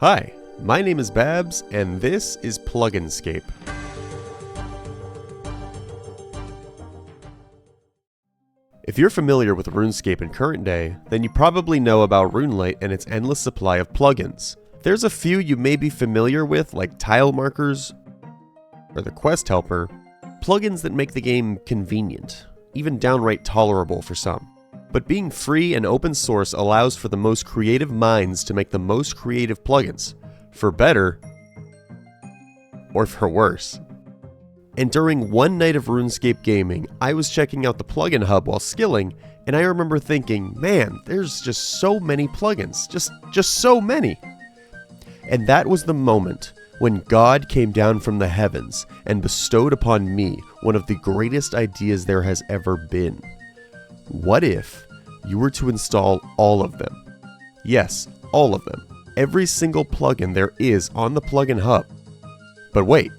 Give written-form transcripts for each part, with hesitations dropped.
Hi, my name is Babs, and this is Pluginscape. If you're familiar with Runescape in current day, then you probably know about runelite and its endless supply of plugins. There's a few you may be familiar with, like tile markers or the quest helper, plugins that make the game convenient, even downright tolerable for some. But being free and open source allows for the most creative minds to make the most creative plugins, for better or for worse. And during one night of RuneScape gaming, I was checking out the plugin hub while skilling, and I remember thinking, man, there's just so many plugins, just so many. And that was the moment when God came down from the heavens and bestowed upon me one of the greatest ideas there has ever been. What if you were to install all of them? Yes, all of them. Every single plugin there is on the plugin hub. But wait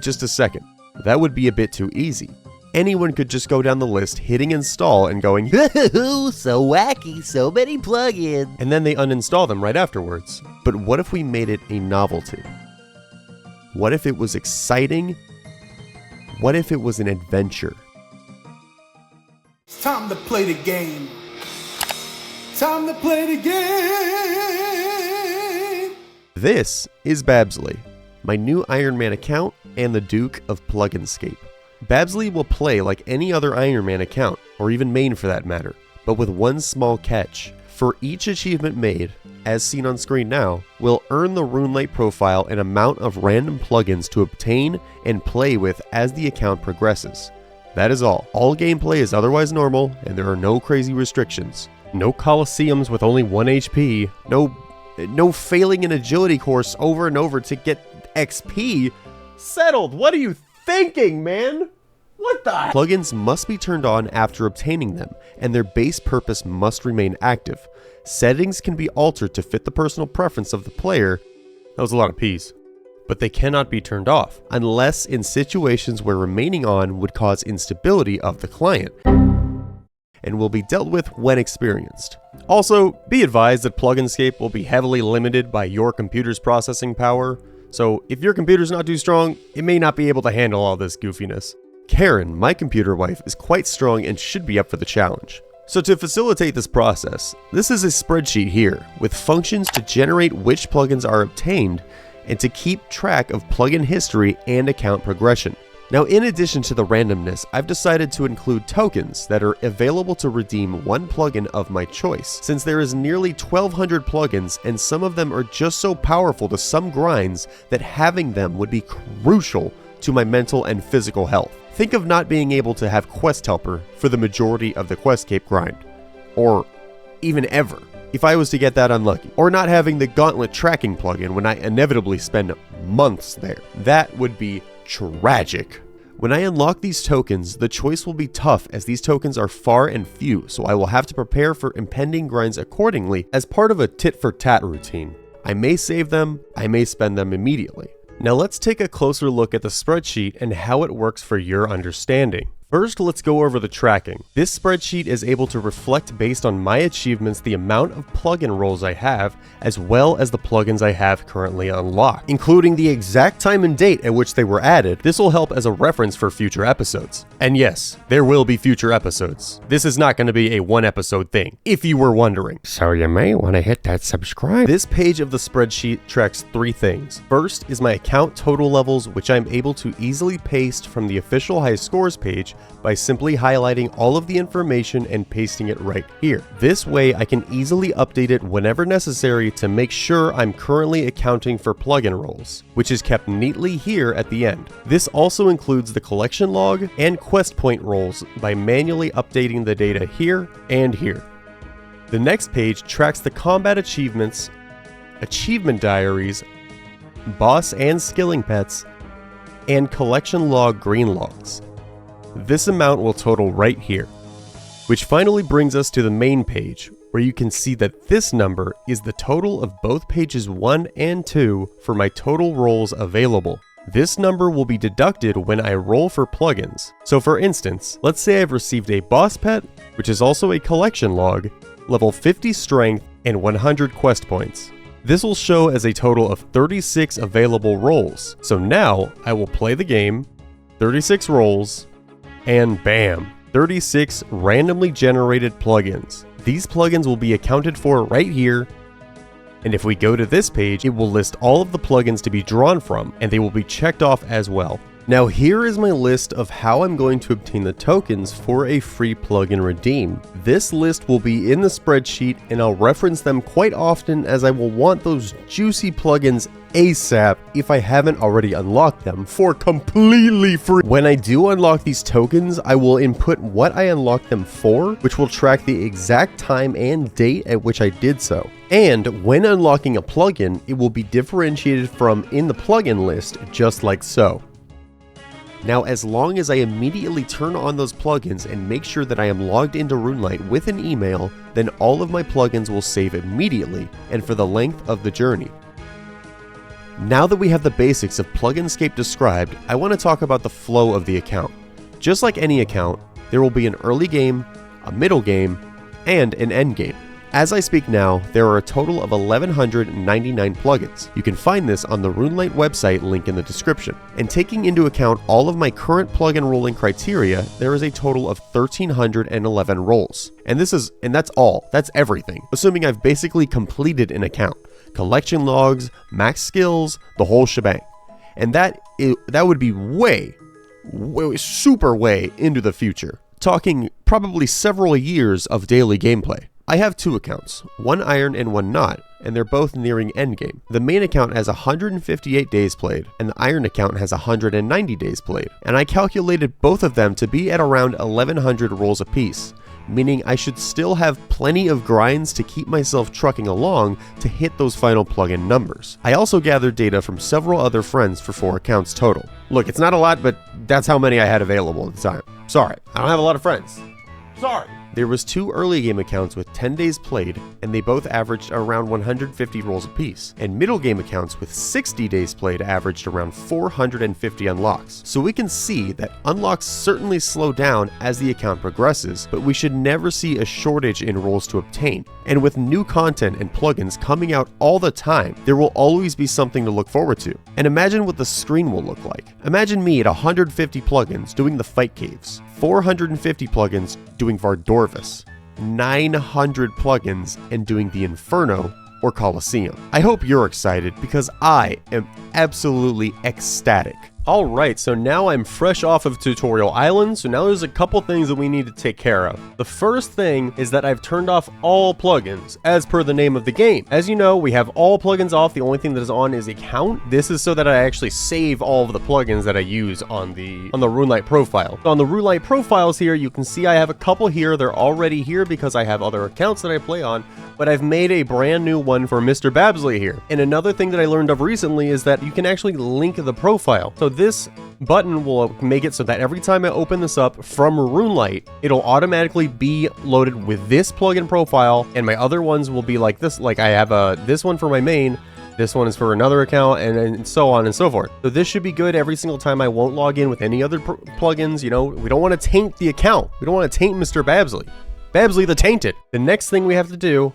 just a second. That would be a bit too easy. Anyone could just go down the list, hitting install and going, "Hoo-hoo-hoo, so wacky, so many plugins," and then they uninstall them right afterwards. But what if we made it a novelty? What if it was exciting? What if it was an adventure? It's time to play the game. Time to play the game. This is Babsley, my new Iron Man account and the Duke of Pluginscape. Babsley will play like any other Iron Man account, or even main for that matter, but with one small catch. For each achievement made, as seen on screen now, will earn the runelite profile an amount of random plugins to obtain and play with as the account progresses. That is all. All gameplay is otherwise normal, and there are no crazy restrictions. No Colosseums with only 1 HP, no failing an agility course over and over to get XP. Settled! What are you thinking, man? What the? Plugins must be turned on after obtaining them, and their base purpose must remain active. Settings can be altered to fit the personal preference of the player. That was a lot of P's. But they cannot be turned off, unless in situations where remaining on would cause instability of the client, and will be dealt with when experienced. Also, be advised that Pluginscape will be heavily limited by your computer's processing power, so if your computer's not too strong, it may not be able to handle all this goofiness. Karen, my computer wife, is quite strong and should be up for the challenge. So to facilitate this process, this is a spreadsheet here, with functions to generate which plugins are obtained, and to keep track of plugin history and account progression. Now, in addition to the randomness, I've decided to include tokens that are available to redeem one plugin of my choice, since there is nearly 1,200 plugins and some of them are just so powerful to some grinds that having them would be crucial to my mental and physical health. Think of not being able to have Quest Helper for the majority of the Questcape grind, or even ever, if I was to get that unlucky, or not having the Gauntlet tracking plugin when I inevitably spend months there. That would be tragic. When I unlock these tokens, the choice will be tough as these tokens are far and few, so I will have to prepare for impending grinds accordingly as part of a tit-for-tat routine. I may save them, I may spend them immediately. Now let's take a closer look at the spreadsheet and how it works for your understanding. First, let's go over the tracking. This spreadsheet is able to reflect based on my achievements the amount of plugin roles I have, as well as the plugins I have currently unlocked, including the exact time and date at which they were added. This will help as a reference for future episodes. And yes, there will be future episodes. This is not going to be a one episode thing, if you were wondering. So you may want to hit that subscribe. This page of the spreadsheet tracks 3 things. First is my account total levels, which I'm able to easily paste from the official high scores page by simply highlighting all of the information and pasting it right here. This way I can easily update it whenever necessary to make sure I'm currently accounting for plugin roles, which is kept neatly here at the end. This also includes the collection log and quest point roles by manually updating the data here and here. The next page tracks the combat achievements, achievement diaries, boss and skilling pets, and collection log green logs. This amount will total right here, which finally brings us to the main page, where you can see that this number is the total of both pages 1 and 2 for my total roles available. This number will be deducted when I roll for plugins. So for instance, let's say I've received a boss pet, which is also a collection log, level 50 strength, and 100 quest points. This will show as a total of 36 available roles. So now I will play the game, 36 roles, and bam, 36 randomly generated plugins. These plugins will be accounted for right here, and if we go to this page, it will list all of the plugins to be drawn from, and they will be checked off as well. Now here is my list of how I'm going to obtain the tokens for a free plugin redeem. This list will be in the spreadsheet, and I'll reference them quite often as I will want those juicy plugins ASAP if I haven't already unlocked them for completely free. When I do unlock these tokens, I will input what I unlocked them for, which will track the exact time and date at which I did so. And when unlocking a plugin, it will be differentiated from in the plugin list, just like so. Now, as long as I immediately turn on those plugins and make sure that I am logged into RuneLite with an email, then all of my plugins will save immediately and for the length of the journey. Now that we have the basics of Pluginscape described, I want to talk about the flow of the account. Just like any account, there will be an early game, a middle game, and an end game. As I speak now, there are a total of 1,199 plugins. You can find this on the RuneLite website link in the description. And taking into account all of my current plugin rolling criteria, there is a total of 1,311 roles. And that's all. That's everything. Assuming I've basically completed an account. Collection logs, max skills, the whole shebang. And that would be way, super way into the future. Talking probably several years of daily gameplay. I have two accounts, one iron and one not, and they're both nearing endgame. The main account has 158 days played, and the iron account has 190 days played, and I calculated both of them to be at around 1,100 rolls apiece, meaning I should still have plenty of grinds to keep myself trucking along to hit those final plugin numbers. I also gathered data from several other friends for 4 accounts total. Look, it's not a lot, but that's how many I had available at the time. Sorry, I don't have a lot of friends. Sorry. There was 2 early game accounts with 10 days played, and they both averaged around 150 rolls apiece, and middle game accounts with 60 days played averaged around 450 unlocks. So we can see that unlocks certainly slow down as the account progresses, but we should never see a shortage in rolls to obtain. And with new content and plugins coming out all the time, there will always be something to look forward to. And imagine what the screen will look like. Imagine me at 150 plugins doing the fight caves, 450 plugins doing Vardorvis, 900 plugins and doing the Inferno or Colosseum. I hope you're excited because I am absolutely ecstatic. Alright, so now I'm fresh off of Tutorial Island, so now there's a couple things that we need to take care of. The first thing is that I've turned off all plugins, as per the name of the game. As you know, we have all plugins off, the only thing that is on is a count. This is so that I actually save all of the plugins that I use on the RuneLite profile. So on the RuneLite profiles here, you can see I have a couple here. They're already here because I have other accounts that I play on, but I've made a brand new one for Mr. Babsley here. And another thing that I learned of recently is that you can actually link the profile. So this button will make it so that every time I open this up from RuneLite, it'll automatically be loaded with this plugin profile, and my other ones will be like this. Like I have this one for my main, this one is for another account, and so on and so forth. So this should be good every single time. I won't log in with any other plugins. You know, we don't want to taint the account. We don't want to taint Mr. Babsley. Babsley the Tainted. The next thing we have to do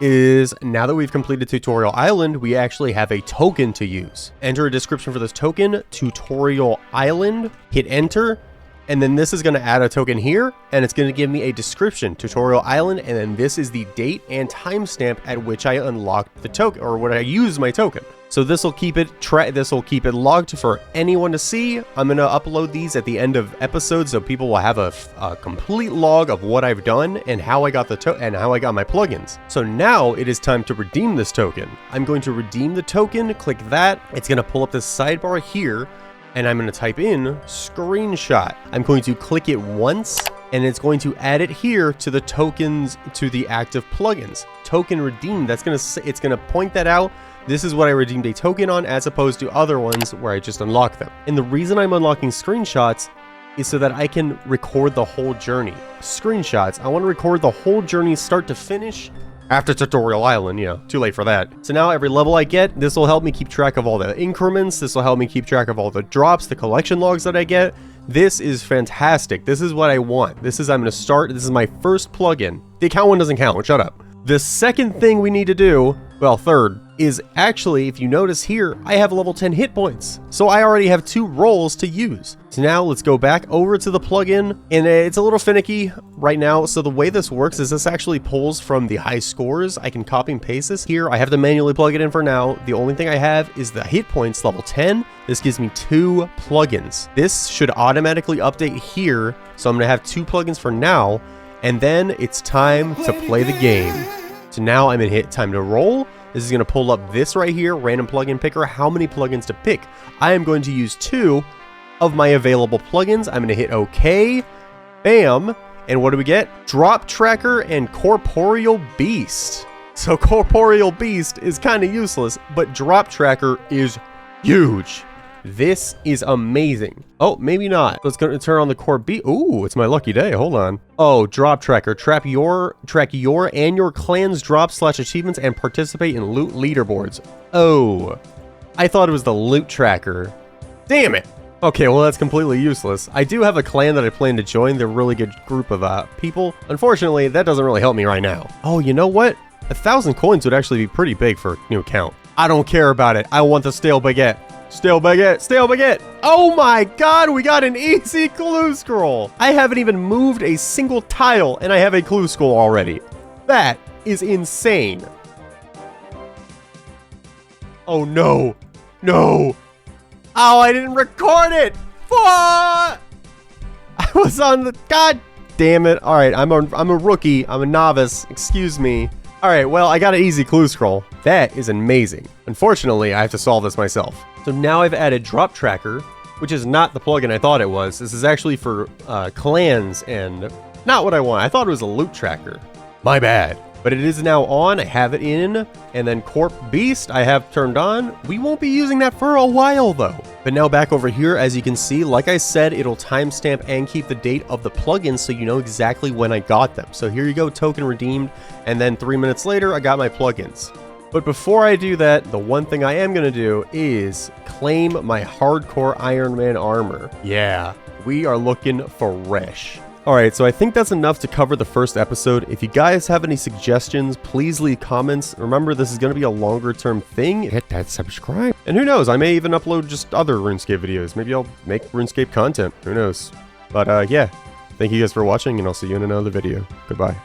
is, now that we've completed Tutorial Island, we actually have a token to use. Enter a description for this token, Tutorial Island, hit enter, and then this is going to add a token here, and it's going to give me a description, Tutorial Island, and then this is the date and timestamp at which I unlocked the token, or when I use my token. So this will keep it logged for anyone to see. I'm going to upload these at the end of episodes so people will have a complete log of what I've done and how I got how I got my plugins. So now it is time to redeem this token. I'm going to redeem the token, click that. It's going to pull up this sidebar here, and I'm going to type in screenshot. I'm going to click it once, and it's going to add it here to the tokens, to the active plugins. Token redeemed, it's going to point that out. This is what I redeemed a token on, as opposed to other ones where I just unlock them. And the reason I'm unlocking screenshots is so that I can record the whole journey. Screenshots, I want to record the whole journey start to finish after Tutorial Island. Yeah, too late for that. So now every level I get, this will help me keep track of all the increments. This will help me keep track of all the drops, the collection logs that I get. This is fantastic. This is what I want. I'm going to start. This is my first plugin. The account one doesn't count. Shut up. The second thing we need to do, well, third, is actually, if you notice here, I have level 10 hit points. So I already have 2 rolls to use. So now let's go back over to the plugin, and it's a little finicky right now. So the way this works is this actually pulls from the high scores. I can copy and paste this here. I have to manually plug it in for now. The only thing I have is the hit points level 10. This gives me 2 plugins. This should automatically update here. So I'm gonna have 2 plugins for now, and then it's time to play the game. So now I'm gonna hit time to roll. This is gonna pull up this right here, random plugin picker, how many plugins to pick. I am going to use 2 of my available plugins. I'm gonna hit OK, bam, and what do we get? Drop Tracker and Corporeal Beast. So Corporeal Beast is kind of useless, but Drop Tracker is huge. This is amazing. Oh, maybe not. Let's go turn on the core beat. Ooh, it's my lucky day. Hold on. Oh, Drop Tracker. Track your and your clan's drop/achievements and participate in loot leaderboards. Oh, I thought it was the loot tracker. Damn it. Okay, well, that's completely useless. I do have a clan that I plan to join. They're a really good group of people. Unfortunately, that doesn't really help me right now. Oh, you know what? 1,000 coins would actually be pretty big for a new account. I don't care about it. I want the stale baguette. Stale baguette. Stale baguette. Oh my god, we got an easy clue scroll. I haven't even moved a single tile, and I have a clue scroll already. That is insane. Oh no. No. Oh, I didn't record it! What? I was on the... God damn it. Alright, I'm a rookie. I'm a novice. Excuse me. Alright, well, I got an easy clue scroll. That is amazing. Unfortunately, I have to solve this myself. So now I've added Drop Tracker, which is not the plugin I thought it was. This is actually for clans and not what I want. I thought it was a loot tracker. My bad. But it is now on, I have it in, and then Corp Beast I have turned on. We won't be using that for a while though. But now back over here, as you can see, like I said, it'll timestamp and keep the date of the plugins so you know exactly when I got them. So here you go, token redeemed, and then 3 minutes later, I got my plugins. But before I do that, the one thing I am gonna do is claim my hardcore Iron Man armor. Yeah, we are looking fresh. Alright, so I think that's enough to cover the first episode. If you guys have any suggestions, please leave comments. Remember, this is going to be a longer term thing. Hit that subscribe. And who knows, I may even upload just other RuneScape videos. Maybe I'll make RuneScape content. Who knows? But yeah, thank you guys for watching, and I'll see you in another video. Goodbye.